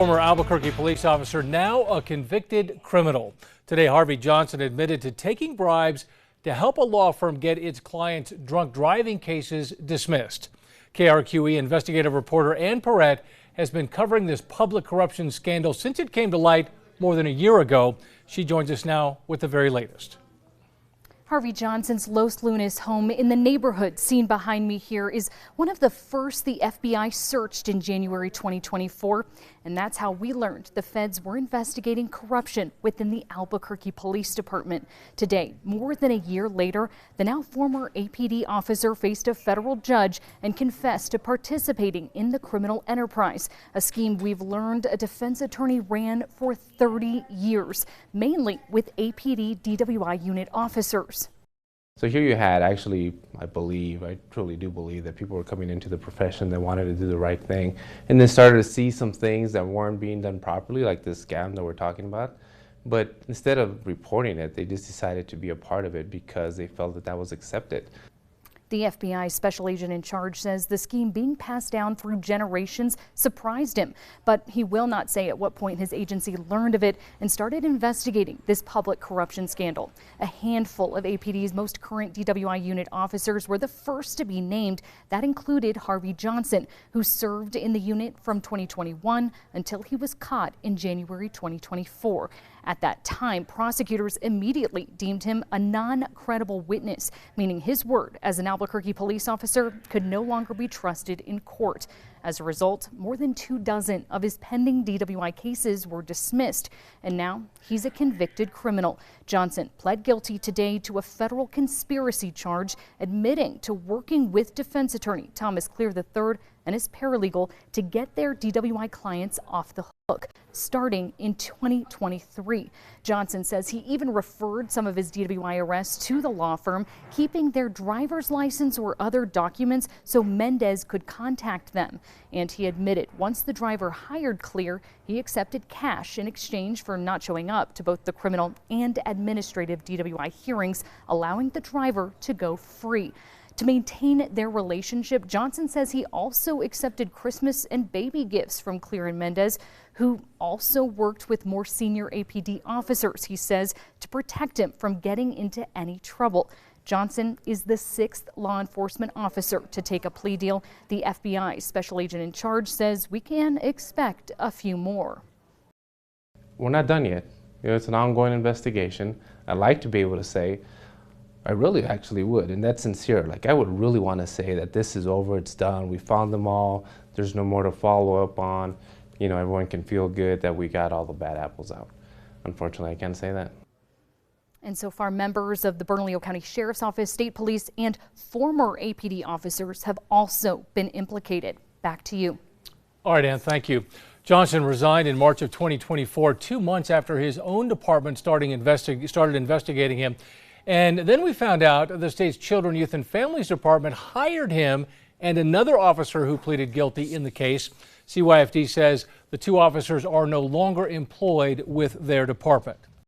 Former Albuquerque police officer, now a convicted criminal. Today, Harvey Johnson admitted to taking bribes to help a law firm get its clients' drunk driving cases dismissed. KRQE investigative reporter Ann Perrette has been covering this public corruption scandal since it came to light more than a year ago. She joins us now with the very latest. Harvey Johnson's Los Lunas home in the neighborhood seen behind me here is one of the first the FBI searched in January 2024. And that's how we learned the feds were investigating corruption within the Albuquerque Police Department. Today, more than a year later, the now former APD officer faced a federal judge and confessed to participating in the criminal enterprise, a scheme we've learned a defense attorney ran for 30 years, mainly with APD DWI unit officers. So here you had actually, I truly do believe that people were coming into the profession that wanted to do the right thing and then started to see some things that weren't being done properly, like this scam that we're talking about. But instead of reporting it, they just decided to be a part of it because they felt that that was accepted. The FBI special agent in charge says the scheme being passed down through generations surprised him, but he will not say at what point his agency learned of it and started investigating this public corruption scandal. A handful of APD's most current DWI unit officers were the first to be named. That included Harvey Johnson, who served in the unit from 2021 until he was caught in January 2024. At that time, prosecutors immediately deemed him a non-credible witness, meaning his word as an Albuquerque police officer could no longer be trusted in court. As a result, more than 24 of his pending DWI cases were dismissed, and now he's a convicted criminal. Johnson pled guilty today to a federal conspiracy charge, admitting to working with defense attorney Thomas Clear III and his paralegal to get their DWI clients off the hook, starting in 2023. Johnson says he even referred some of his DWI arrests to the law firm, keeping their driver's license or other documents so Mendez could contact them. And he admitted once the driver hired Clear, he accepted cash in exchange for not showing up to both the criminal and administrative DWI hearings, allowing the driver to go free. To maintain their relationship, Johnson says he also accepted Christmas and baby gifts from Clear and Mendez, who also worked with more senior APD officers, he says, to protect him from getting into any trouble. Johnson is the 6th law enforcement officer to take a plea deal. The FBI special agent in charge says we can expect a few more. We're not done yet. It's an ongoing investigation. I'd like to be able to say, I really actually would, and that's sincere. Like, I would really want to say that this is over, it's done, we found them all, there's no more to follow up on. You know, everyone can feel good that we got all the bad apples out. Unfortunately, I can't say that. And so far, members of the Bernalillo County Sheriff's Office, State Police, and former APD officers have also been implicated. Back to you. All right, Ann, thank you. Johnson resigned in March of 2024, 2 months after his own department started investigating him. And then we found out the state's Children, Youth, and Families Department hired him and another officer who pleaded guilty in the case. CYFD says the 2 officers are no longer employed with their department.